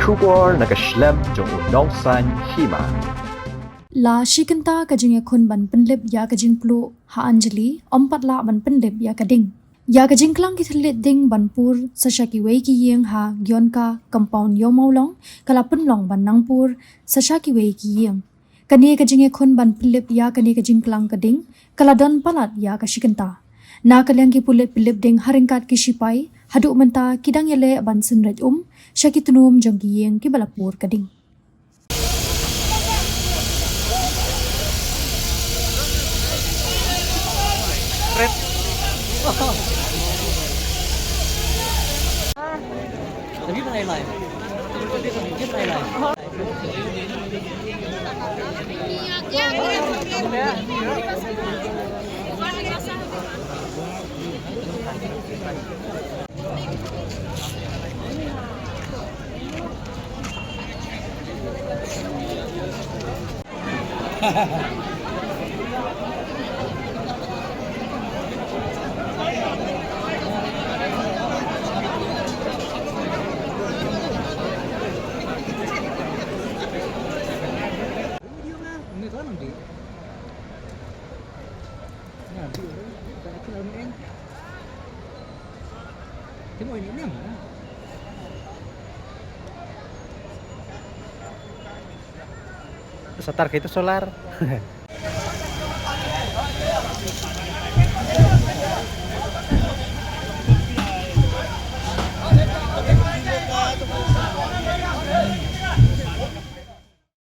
Shubor nakaslem jong unong san hima. La shikanta kajing yakun ban penlip ya kajing plu ha Anjali ompat la ban penlip ya kading. Ya kajing klang kithilit ding banpur sashaki wei ki yeng ha gyonka compound yo maulong kalapun long ban nangpur sashaki wei ki yeng. Kani kajing yakun ban penlip ya kani kajing klang kading kaladon palat ya kashikanta. Na kalyang ki pulit pilip ding haringkat ki shipai haduk menta kidang yele ban senraj syaki tunum jong ki yeng ki balapur kading. Lagi na live. Setar gitu solar.